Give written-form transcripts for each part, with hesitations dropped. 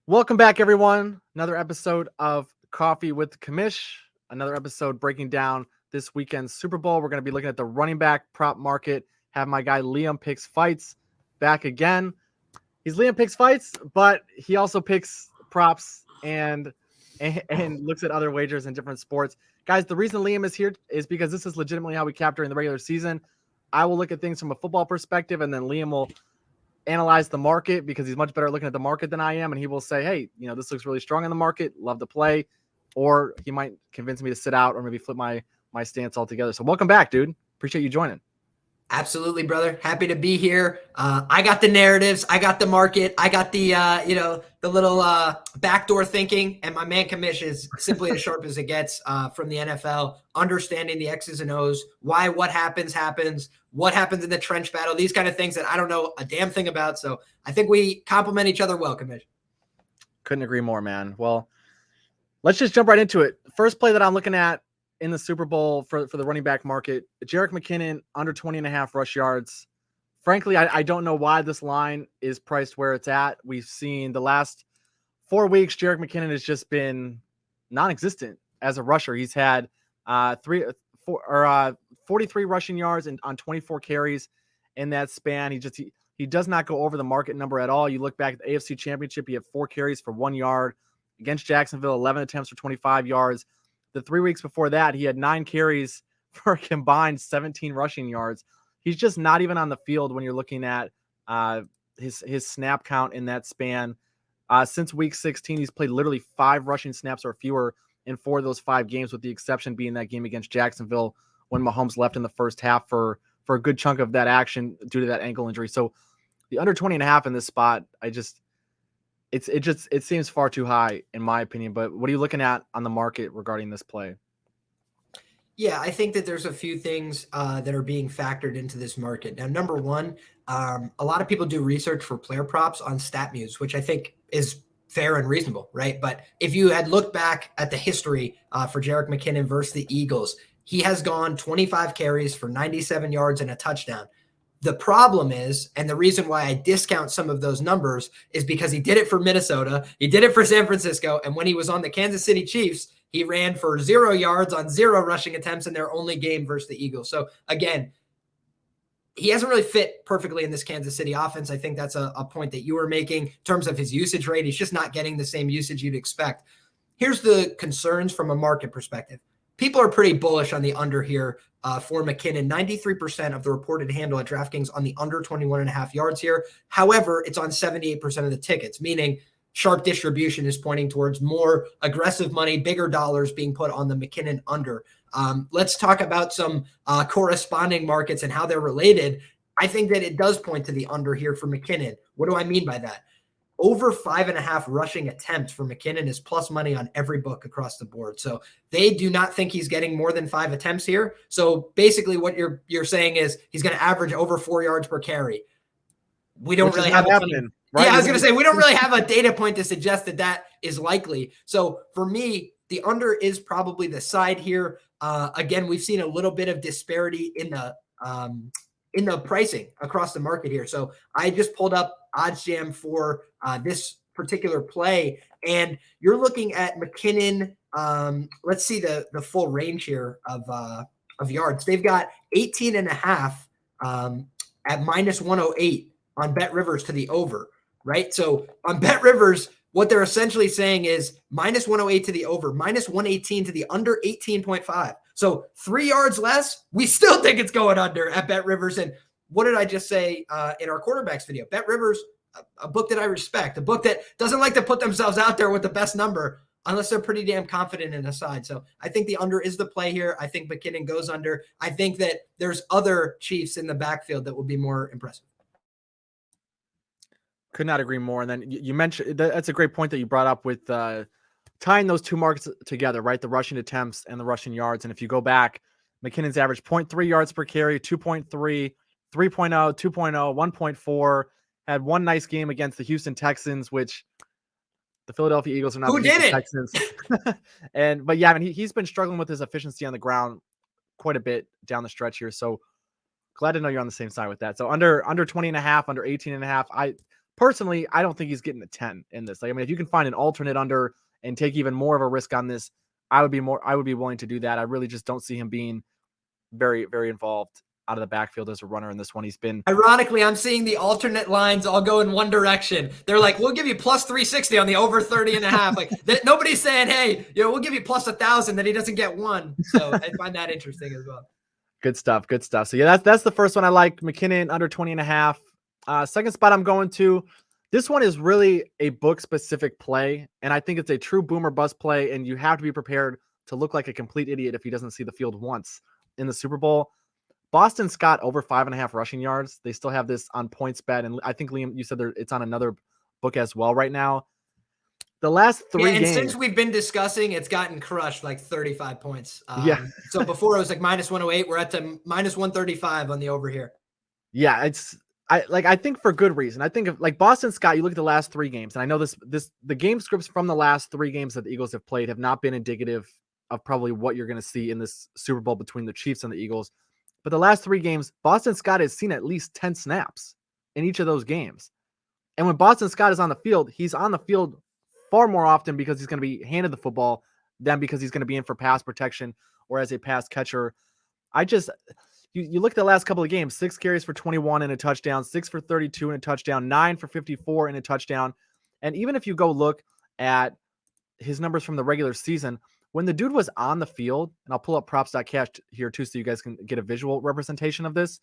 Welcome back, everyone. Another episode of Coffee with Kamish. Another episode breaking down this weekend's Super Bowl. We're going to be looking at the running back prop market. Have my guy Liam Picks Fights back again. He's Liam Picks Fights, but he also picks props and looks at other wagers in different sports. Guys, the reason Liam is here is because this is legitimately how we cap during the regular season. I will look at things from a football perspective, and then Liam will analyze the market because he's much better at looking at the market than I am. And he will say, hey, this looks really strong in the market. Love to play. Or he might convince me to sit out or maybe flip my stance altogether. So welcome back, dude. Appreciate you joining. Absolutely, brother. Happy to be here. I got the narratives. I got the market. I got the, the little backdoor thinking. And my man Kamish is simply as sharp as it gets from the NFL, understanding the X's and O's, why what happens, what happens in the trench battle, these kind of things that I don't know a damn thing about. So I think we complement each other well, Kamish. Couldn't agree more, man. Well, let's just jump right into it. First play that I'm looking at in the Super Bowl for the running back market, Jerick McKinnon under 20.5 rush yards. Frankly, I don't know why this line is priced where it's at. We've seen the last 4 weeks, Jerick McKinnon has just been non-existent as a rusher. He's had 43 rushing yards on 24 carries in that span. He does not go over the market number at all. You look back at the AFC Championship, he had 4 carries for 1 yard. Against Jacksonville, 11 attempts for 25 yards. The 3 weeks before that, he had 9 carries for a combined 17 rushing yards. He's just not even on the field when you're looking at his snap count in that span. Since week 16, he's played literally 5 rushing snaps or fewer in 4 of those 5 games, with the exception being that game against Jacksonville when Mahomes left in the first half for a good chunk of that action due to that ankle injury. So the under 20.5 in this spot, it seems far too high in my opinion. But what are you looking at on the market regarding this play? Yeah, I think that there's a few things that are being factored into this market. Now, number one, a lot of people do research for player props on StatMuse, which I think is fair and reasonable, right? But if you had looked back at the history for Jerick McKinnon versus the Eagles, he has gone 25 carries for 97 yards and a touchdown. The problem is, and the reason why I discount some of those numbers is because he did it for Minnesota, he did it for San Francisco, and when he was on the Kansas City Chiefs, he ran for 0 yards on 0 rushing attempts in their only game versus the Eagles. So again, he hasn't really fit perfectly in this Kansas City offense. I think that's a point that you were making in terms of his usage rate. He's just not getting the same usage you'd expect. Here's the concerns from a market perspective. People are pretty bullish on the under here for McKinnon. 93% of the reported handle at DraftKings on the under 21.5 yards here. However, it's on 78% of the tickets, meaning sharp distribution is pointing towards more aggressive money, bigger dollars being put on the McKinnon under. Let's talk about some corresponding markets and how they're related. I think that it does point to the under here for McKinnon. What do I mean by that? Over 5.5 rushing attempts for McKinnon is plus money on every book across the board. So they do not think he's getting more than 5 attempts here. So basically what you're saying is he's going to average over 4 yards per carry. We don't really have happening. Right? Yeah, I was going to say, we don't really have a data point to suggest that is likely. So for me, the under is probably the side here. Again, we've seen a little bit of disparity in the pricing across the market here. So I just pulled up OddsJam for this particular play, and you're looking at McKinnon. Let's see the full range here of yards. They've got 18.5 at minus 108 on Bet Rivers to the over, right? So on Bet Rivers, what they're essentially saying is minus 108 to the over, minus 118 to the under 18.5. So 3 yards less, we still think it's going under at Bet Rivers. And what did I just say in our quarterbacks video? Bet Rivers, a book that I respect, a book that doesn't like to put themselves out there with the best number unless they're pretty damn confident in a side. So I think the under is the play here. I think McKinnon goes under. I think that there's other Chiefs in the backfield that will be more impressive. Could not agree more. And then you mentioned that's a great point that you brought up with tying those two markets together, right? The rushing attempts and the rushing yards. And if you go back, McKinnon's average 0.3 yards per carry, 2.3, 3.0, 2.0, 1.4. Had one nice game against the Houston Texans, which the Philadelphia Eagles are not. Who did it? Texans. But yeah, I mean, he's been struggling with his efficiency on the ground quite a bit down the stretch here. So glad to know you're on the same side with that. So under 20.5, under 18.5. personally, I don't think he's getting a 10 in this. Like, I mean, if you can find an alternate under and take even more of a risk on this, I would be willing to do that. I really just don't see him being very, very involved out of the backfield as a runner in this one. He's been, ironically, I'm seeing the alternate lines all go in one direction. They're like, we'll give you plus 360 on the over 30.5. Like nobody's saying, hey, we'll give you plus 1,000 that he doesn't get one. So I find that interesting as well. Good stuff. Good stuff. So yeah, that's the first one I like. McKinnon under 20.5. Second spot I'm going to. This one is really a book specific play, and I think it's a true boomer bust play, and you have to be prepared to look like a complete idiot if he doesn't see the field once in the Super Bowl. Boston Scott over 5.5 rushing yards. They still have this on PointsBet, and I think Liam, you said it's on another book as well right now. The last three games. Since we've been discussing, it's gotten crushed like 35 points. So before it was like minus 108. We're at the minus 135 on the over here. Yeah, I think for good reason. I think of like Boston Scott, you look at the last three games, and I know the game scripts from the last three games that the Eagles have played have not been indicative of probably what you're going to see in this Super Bowl between the Chiefs and the Eagles. But the last three games, Boston Scott has seen at least 10 snaps in each of those games. And when Boston Scott is on the field, he's on the field far more often because he's going to be handed the football than because he's going to be in for pass protection or as a pass catcher. You look at the last couple of games, 6 carries for 21 and a touchdown, 6 for 32 and a touchdown, 9 for 54 and a touchdown. And even if you go look at his numbers from the regular season, when the dude was on the field, and I'll pull up props.cash here too so you guys can get a visual representation of this,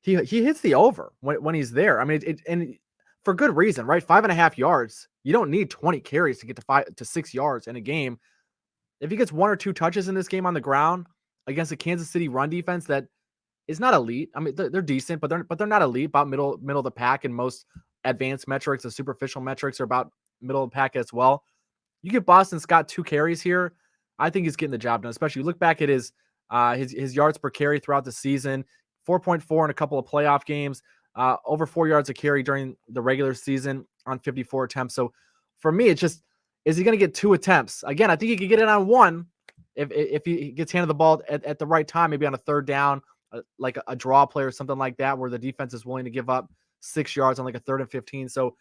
he hits the over when he's there. I mean, and for good reason, right? 5.5 yards. You don't need 20 carries to get to 6 yards in a game. If he gets 1 or 2 touches in this game on the ground against a Kansas City run defense that is not elite. I mean, they're decent, but they're not elite. About middle of the pack, and most advanced metrics and superficial metrics are about middle of the pack as well. You give Boston Scott 2 carries here, I think he's getting the job done. Especially you look back at his yards per carry throughout the season, 4.4 in a couple of playoff games, over 4 yards a carry during the regular season on 54 attempts. So for me, it's just, is he going to get 2 attempts? Again, I think he could get it on 1 if he gets handed the ball at the right time, maybe on a third down, like a draw play or something like that, where the defense is willing to give up 6 yards on like a 3rd and 15. So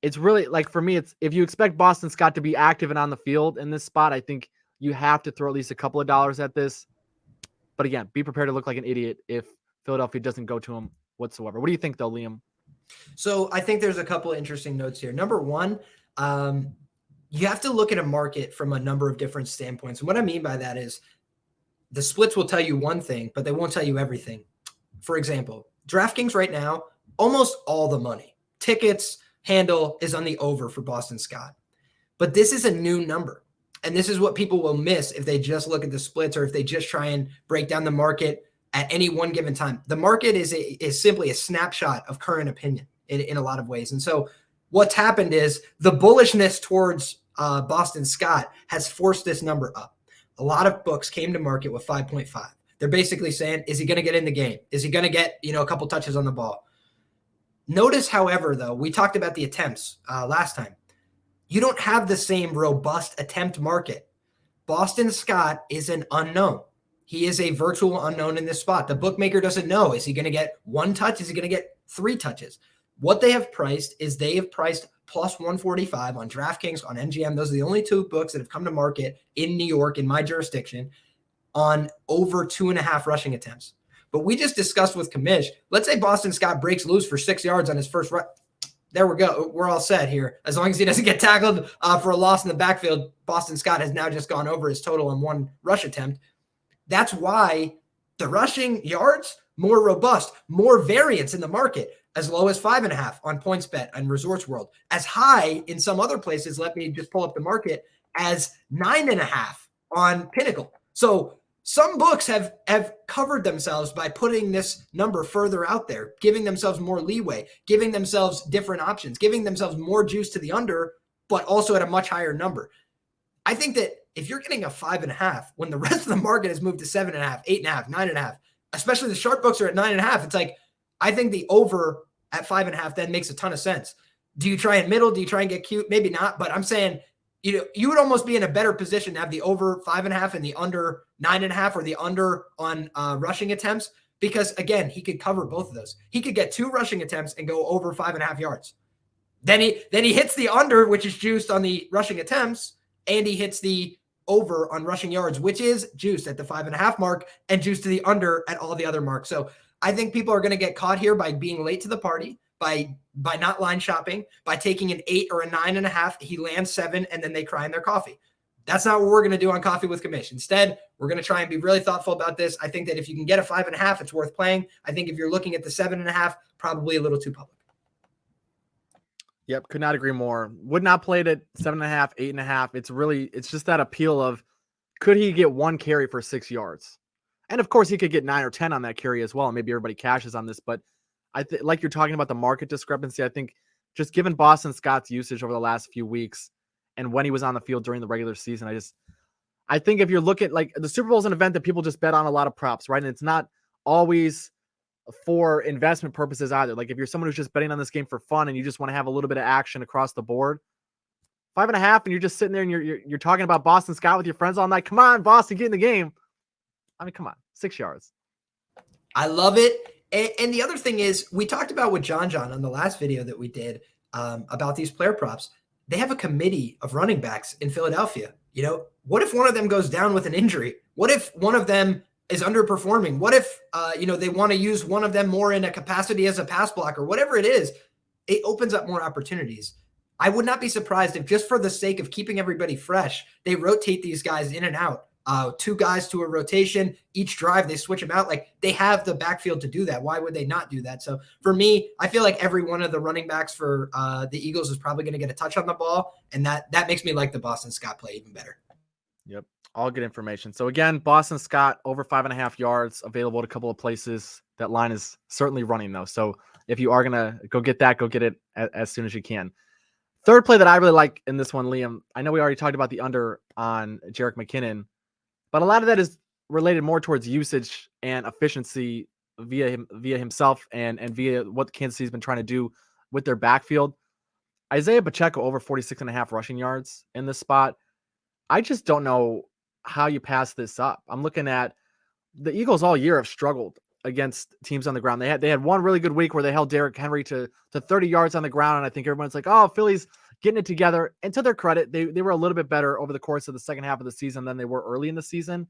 it's really like, for me, it's if you expect Boston Scott to be active and on the field in this spot, I think you have to throw at least a couple of dollars at this. But again, be prepared to look like an idiot if Philadelphia doesn't go to him whatsoever. What do you think though, Liam? So I think there's a couple of interesting notes here. Number one, you have to look at a market from a number of different standpoints. And what I mean by that is the splits will tell you one thing, but they won't tell you everything. For example, DraftKings right now, almost all the money, tickets, handle is on the over for Boston Scott. But this is a new number. And this is what people will miss if they just look at the splits or if they just try and break down the market at any one given time. The market is simply a snapshot of current opinion in a lot of ways. And so what's happened is the bullishness towards Boston Scott has forced this number up. A lot of books came to market with 5.5. They're basically saying, is he going to get in the game? Is he going to get, a couple touches on the ball? Notice, however, though, we talked about the attempts last time. You don't have the same robust attempt market. Boston Scott is an unknown. He is a virtual unknown in this spot. The bookmaker doesn't know. Is he going to get 1 touch? Is he going to get 3 touches? What they have priced is they have priced plus 145 on DraftKings, on MGM. Those are the only 2 books that have come to market in New York, in my jurisdiction, on over 2.5 rushing attempts. But we just discussed with Kamish, let's say Boston Scott breaks loose for 6 yards on his first run. There we go. We're all set here. As long as he doesn't get tackled for a loss in the backfield, Boston Scott has now just gone over his total on 1 rush attempt. That's why the rushing yards, more robust, more variance in the market, as low as 5.5 on PointsBet and Resorts World, as high in some other places. Let me just pull up the market as 9.5 on Pinnacle. So some books have covered themselves by putting this number further out there, giving themselves more leeway, giving themselves different options, giving themselves more juice to the under, but also at a much higher number. I think that if you're getting a 5.5 when the rest of the market has moved to 7.5, 8.5, 9.5, especially the sharp books are at 9.5, it's like, I think the over at 5.5 then makes a ton of sense. Do you try and middle? Do you try and get cute? Maybe not, but I'm saying, you would almost be in a better position to have the over 5.5 and the under 9.5, or the under on rushing attempts because, again, he could cover both of those. He could get 2 rushing attempts and go over 5.5 yards. Then he hits the under, which is juiced on the rushing attempts, and he hits the over on rushing yards, which is juiced at the 5.5 mark and juiced to the under at all the other marks. So I think people are going to get caught here by being late to the party, by not line shopping, by taking an 8 or a 9.5. He lands 7, and then they cry in their coffee. That's not what we're going to do on Coffee with Commish. Instead, we're going to try and be really thoughtful about this. I think that if you can get a 5.5, it's worth playing. I think if you're looking at the 7.5, probably a little too public. Yep, could not agree more. Would not play it at 7.5, 8.5. It's just that appeal of, could he get 1 carry for 6 yards? And of course, he could get 9 or 10 on that carry as well. And maybe everybody cashes on this, but like you're talking about the market discrepancy. I think just given Boston Scott's usage over the last few weeks and when he was on the field during the regular season, I think if you're looking, like, the Super Bowl is an event that people just bet on a lot of props, right? And it's not always for investment purposes either. Like, if you're someone who's just betting on this game for fun and you just want to have a little bit of action across the board, 5.5, and you're just sitting there and you're talking about Boston Scott with your friends all night. Come on, Boston, get in the game. I mean, come on, 6 yards. I love it. And the other thing is, we talked about with John on the last video that we did about these player props. They have a committee of running backs in Philadelphia. What if one of them goes down with an injury? What if one of them is underperforming? What if, they want to use one of them more in a capacity as a pass blocker? Whatever it is, it opens up more opportunities. I would not be surprised if, just for the sake of keeping everybody fresh, they rotate these guys in and out. 2 guys to a rotation. Each drive, they switch them out. Like, they have the backfield to do that. Why would they not do that? So for me, I feel like every one of the running backs for the Eagles is probably going to get a touch on the ball. And that makes me like the Boston Scott play even better. Yep. All good information. So again, Boston Scott over 5.5 yards, available at a couple of places. That line is certainly running though. So if you are going to go get it as soon as you can. Third play that I really like in this one, Liam, I know we already talked about the under on Jerick McKinnon, but a lot of that is related more towards usage and efficiency via himself and via what Kansas City's been trying to do with their backfield. Isiah Pacheco over 46.5 rushing yards in this spot. I just don't know how you pass this up. I'm looking at the Eagles all year have struggled against teams on the ground. They had one really good week where they held Derrick Henry to 30 yards on the ground. And I think everyone's like, oh, Philly's getting it together. And to their credit, they were a little bit better over the course of the second half of the season than they were early in the season.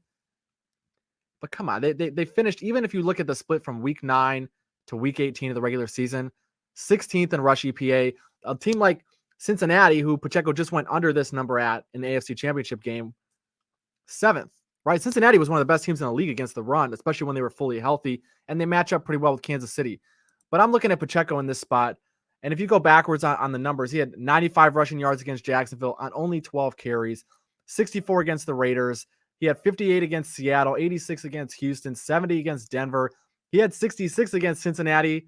But come on, they finished, even if you look at the split from week 9 to week 18 of the regular season, 16th in rush EPA. A team like Cincinnati, who Pacheco just went under this number at in the AFC Championship game, 7th, right? Cincinnati was one of the best teams in the league against the run, especially when they were fully healthy, and they match up pretty well with Kansas City. But I'm looking at Pacheco in this spot, and if you go backwards on the numbers, he had 95 rushing yards against Jacksonville on only 12 carries, 64 against the Raiders. He had 58 against Seattle, 86 against Houston, 70 against Denver. He had 66 against Cincinnati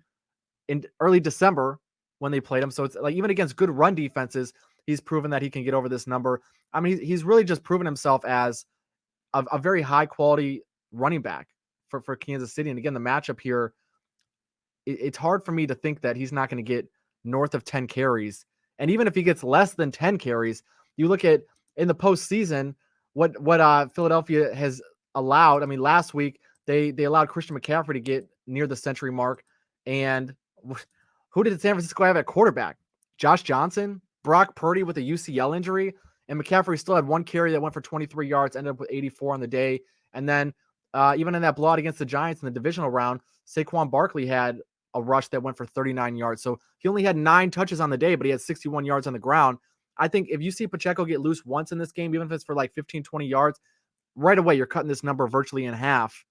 in early December when they played him. So it's like, even against good run defenses, he's proven that he can get over this number. I mean, he's really just proven himself as a very high quality running back for Kansas City. And again, the matchup here, it's hard for me to think that he's not going to get north of 10 carries. And even if he gets less than 10 carries, you look at in the postseason, what Philadelphia has allowed. I mean, last week they allowed Christian McCaffrey to get near the century mark. And who did San Francisco have at quarterback? Josh Johnson, Brock Purdy with a UCL injury, and McCaffrey still had 1 carry that went for 23 yards, ended up with 84 on the day. And then even in that blowout against the Giants in the divisional round, Saquon Barkley had a rush that went for 39 yards. So he only had 9 touches on the day, but he had 61 yards on the ground. I think if you see Pacheco get loose once in this game, even if it's for like 15, 20 yards, right away you're cutting this number virtually in half.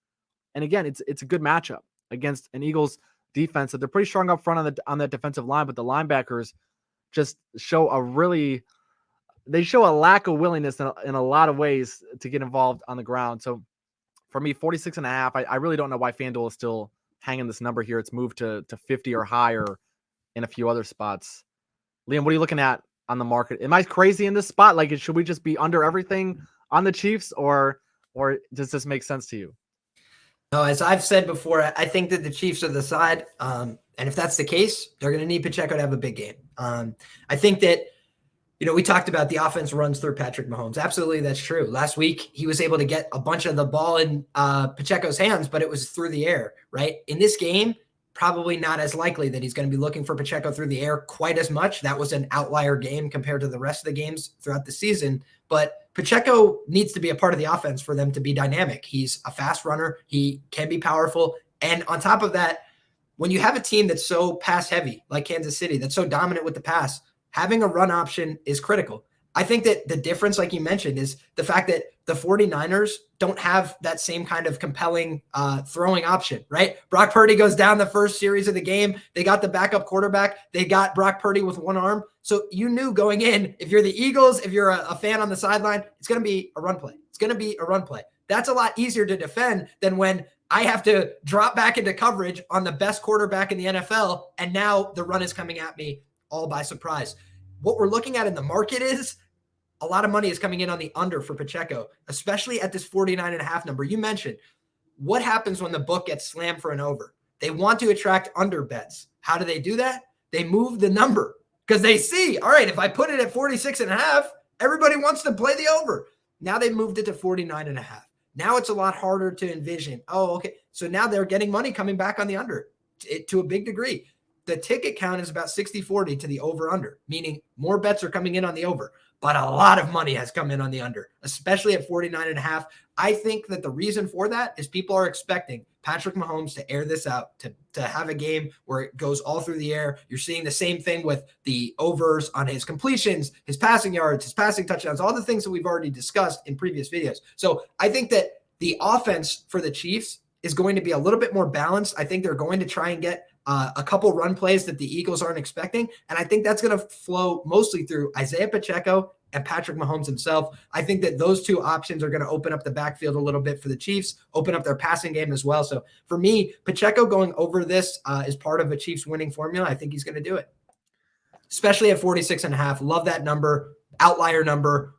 And again, it's a good matchup against an Eagles defense that they're pretty strong up front on that defensive line, but the linebackers just show a lack of willingness in a lot of ways to get involved on the ground. So for me, 46.5, I really don't know why FanDuel is still hanging this number here. It's moved to 50 or higher in a few other spots. Liam, what are you looking at on the market? Am I crazy in this spot? Like, should we just be under everything on the Chiefs, or does this make sense to you? No, as I've said before, I think that the Chiefs are the side. And if that's the case, they're going to need Pacheco to have a big game. I think that We talked about the offense runs through Patrick Mahomes. Absolutely, that's true. Last week, he was able to get a bunch of the ball in Pacheco's hands, but it was through the air, right? In this game, probably not as likely that he's going to be looking for Pacheco through the air quite as much. That was an outlier game compared to the rest of the games throughout the season. But Pacheco needs to be a part of the offense for them to be dynamic. He's a fast runner. He can be powerful. And on top of that, when you have a team that's so pass heavy, like Kansas City, that's so dominant with the pass, having a run option is critical. I think that the difference, like you mentioned, is the fact that the 49ers don't have that same kind of compelling throwing option, right? Brock Purdy goes down the first series of the game. They got the backup quarterback. They got Brock Purdy with one arm. So you knew going in, if you're the Eagles, if you're a fan on the sideline, it's going to be a run play. It's going to be a run play. That's a lot easier to defend than when I have to drop back into coverage on the best quarterback in the NFL, and now the run is coming at me all by surprise. What we're looking at in the market is a lot of money is coming in on the under for Pacheco, especially at this 49.5 number. You mentioned what happens when the book gets slammed for an over. They want to attract under bets. How do they do that? They move the number because they see, all right, if I put it at 46.5, everybody wants to play the over. Now they moved it to 49.5. Now it's a lot harder to envision. Oh, okay. So now they're getting money coming back on the under to a big degree. The ticket count is about 60-40 to the over-under, meaning more bets are coming in on the over, but a lot of money has come in on the under, especially at 49.5. I think that the reason for that is people are expecting Patrick Mahomes to air this out, to have a game where it goes all through the air. You're seeing the same thing with the overs on his completions, his passing yards, his passing touchdowns, all the things that we've already discussed in previous videos. So I think that the offense for the Chiefs is going to be a little bit more balanced. I think they're going to try and get a couple run plays that the Eagles aren't expecting. And I think that's going to flow mostly through Isiah Pacheco and Patrick Mahomes himself. I think that those two options are going to open up the backfield a little bit for the Chiefs, open up their passing game as well. So for me, Pacheco going over this is part of a Chiefs winning formula. I think he's going to do it, especially at 46.5. Love that number, outlier number.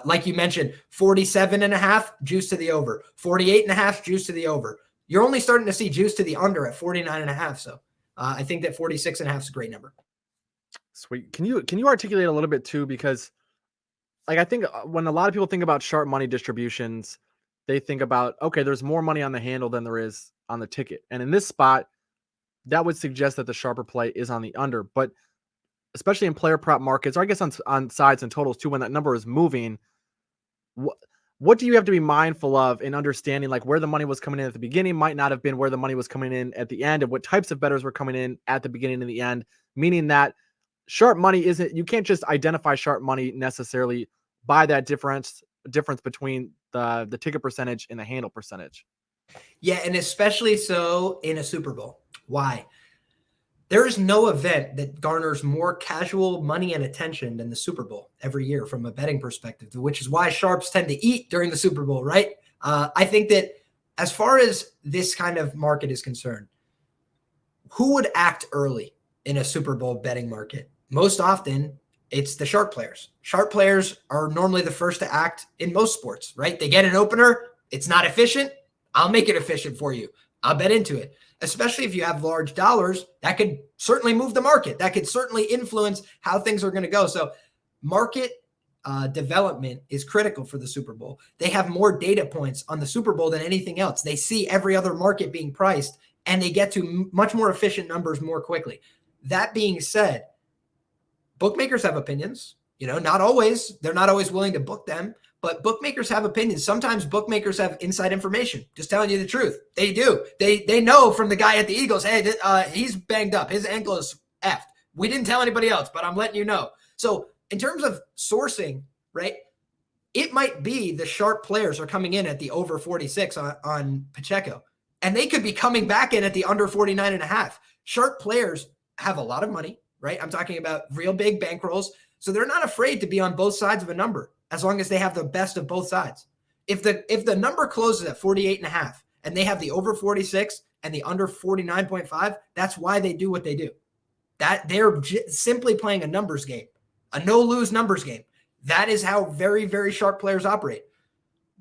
Like you mentioned, 47.5, juice to the over. 48.5, juice to the over. You're only starting to see juice to the under at 49.5. So I think that 46.5 is a great number. Sweet. Can you articulate a little bit too? Because like I think when a lot of people think about sharp money distributions, they think about, okay, there's more money on the handle than there is on the ticket. And in this spot, that would suggest that the sharper play is on the under. But especially in player prop markets, or I guess on sides and totals too, when that number is moving, what do you have to be mindful of in understanding like where the money was coming in at the beginning might not have been where the money was coming in at the end, and what types of bettors were coming in at the beginning and the end, meaning that sharp money you can't just identify sharp money necessarily by that difference between the ticket percentage and the handle percentage. Yeah, and especially so in a Super Bowl. Why? There is no event that garners more casual money and attention than the Super Bowl every year from a betting perspective, which is why sharps tend to eat during the Super Bowl, right? I think that as far as this kind of market is concerned, who would act early in a Super Bowl betting market? Most often, it's the sharp players. Sharp players are normally the first to act in most sports, right? They get an opener. It's not efficient. I'll make it efficient for you. I'll bet into it. Especially if you have large dollars, that could certainly move the market. That could certainly influence how things are going to go. So market development is critical for the Super Bowl. They have more data points on the Super Bowl than anything else. They see every other market being priced, and they get to much more efficient numbers more quickly. That being said, bookmakers have opinions. Not always. They're not always willing to book them. But bookmakers have opinions. Sometimes bookmakers have inside information. Just telling you the truth. They do. They know from the guy at the Eagles, hey, he's banged up. His ankle is effed. We didn't tell anybody else, but I'm letting you know. So in terms of sourcing, right, it might be the sharp players are coming in at the over 46 on Pacheco, and they could be coming back in at the under 49.5. Sharp players have a lot of money, right? I'm talking about real big bankrolls. So they're not afraid to be on both sides of a number, as long as they have the best of both sides. If the number closes at 48.5 and they have the over 46 and the under 49.5, that's why they do what they do. That they're simply playing a numbers game, a no-lose numbers game. That is how very, very sharp players operate.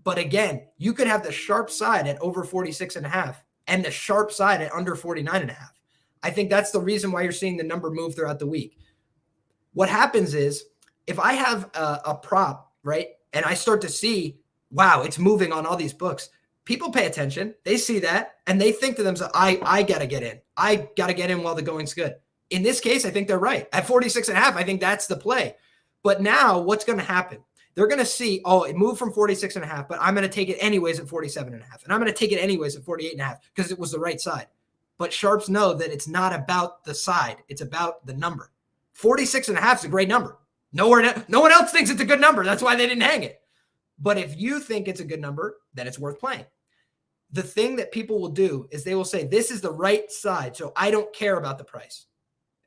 But again, you could have the sharp side at over 46.5 and the sharp side at under 49.5. I think that's the reason why you're seeing the number move throughout the week. What happens is if I have a prop, right, and I start to see, wow, it's moving on all these books, people pay attention. They see that and they think to themselves, I got to get in. I got to get in while the going's good. In this case, I think they're right. At 46.5, I think that's the play. But now what's going to happen? They're going to see, oh, it moved from 46.5, but I'm going to take it anyways at 47.5. And I'm going to take it anyways at 48.5 because it was the right side. But sharps know that it's not about the side. It's about the number. 46.5 is a great number. No one else thinks it's a good number. That's why they didn't hang it. But if you think it's a good number, then it's worth playing. The thing that people will do is they will say, this is the right side, so I don't care about the price.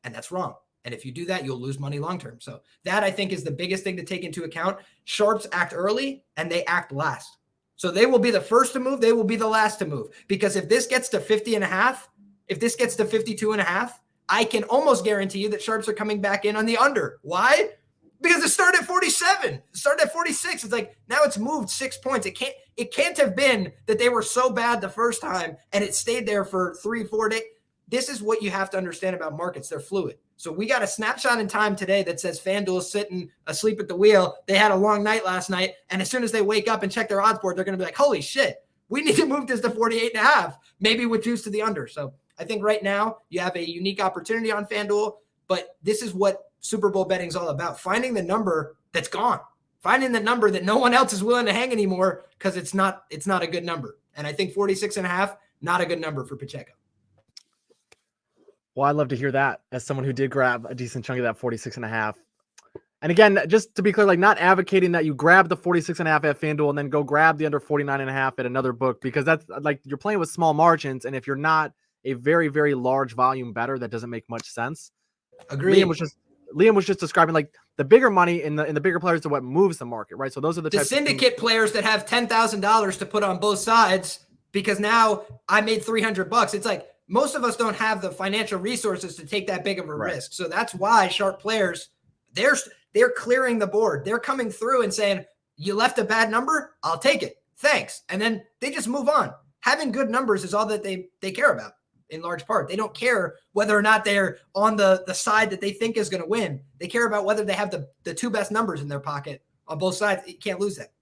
And that's wrong. And if you do that, you'll lose money long-term. So that, I think, is the biggest thing to take into account. Sharps act early and they act last. So they will be the first to move. They will be the last to move. Because if this gets to 50.5, if this gets to 52.5, I can almost guarantee you that sharps are coming back in on the under. Why? Because it started at 47. It started at 46. It's like, now it's moved 6 points. It can't have been that they were so bad the first time and it stayed there for 3-4 days. This is what you have to understand about markets. They're fluid. So we got a snapshot in time today that says FanDuel is sitting asleep at the wheel. They had a long night last night. And as soon as they wake up and check their odds board, they're going to be like, holy shit, we need to move this to 48.5, maybe with juice to the under. So I think right now you have a unique opportunity on FanDuel, but this is what Super Bowl betting is all about. Finding the number that's gone, finding the number that no one else is willing to hang anymore because it's not a good number. And I think 46.5, not a good number for Pacheco. Well, I'd love to hear that as someone who did grab a decent chunk of that 46.5. And again, just to be clear, like not advocating that you grab the 46.5 at FanDuel and then go grab the under 49.5 at another book, because that's like you're playing with small margins. And if you're not a very, very large volume better, that doesn't make much sense. Agreed. Liam was just describing like the bigger money in the bigger players are what moves the market, right? So those are the types syndicate players that have $10,000 to put on both sides because now I made $300. It's like most of us don't have the financial resources to take that big of a risk. So that's why sharp players, they're clearing the board. They're coming through and saying, you left a bad number, I'll take it. Thanks. And then they just move on. Having good numbers is all that they care about. In large part, they don't care whether or not they're on the side that they think is going to win. They care about whether they have the two best numbers in their pocket on both sides. You can't lose that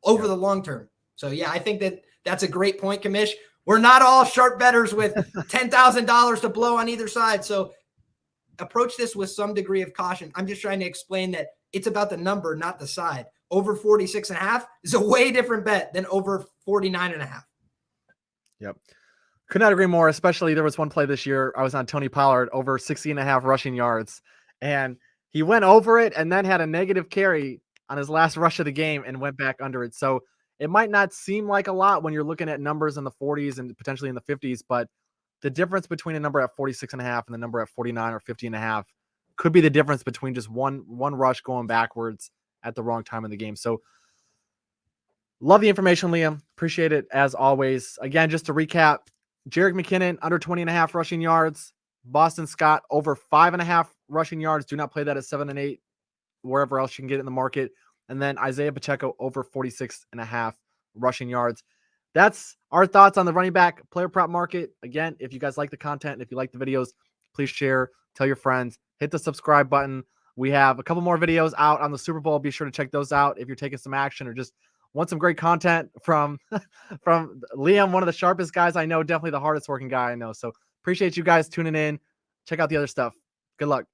over the long term. So yeah, I think that's a great point, Kamish. We're not all sharp bettors with $10,000 to blow on either side. So approach this with some degree of caution. I'm just trying to explain that it's about the number, not the side. Over 46.5 is a way different bet than over 49.5. Yep. Could not agree more, especially there was one play this year. I was on Tony Pollard over 60.5 rushing yards, and he went over it and then had a negative carry on his last rush of the game and went back under it. So it might not seem like a lot when you're looking at numbers in the 40s and potentially in the 50s, but the difference between a number at 46.5 and the number at 49 or 50.5 could be the difference between just one rush going backwards at the wrong time in the game. So love the information, Liam. Appreciate it as always. Again, just to recap, Jerick McKinnon under 20.5 rushing yards. Boston Scott over 5.5 rushing yards. Do not play that at 7 and 8, wherever else you can get it in the market. And then Isiah Pacheco over 46.5 rushing yards. That's our thoughts on the running back player prop market. Again, if you guys like the content, if you like the videos, please share, tell your friends, hit the subscribe button. We have a couple more videos out on the Super Bowl. Be sure to check those out if you're taking some action or just want some great content from Liam, one of the sharpest guys I know, definitely the hardest working guy I know. So appreciate you guys tuning in. Check out the other stuff. Good luck.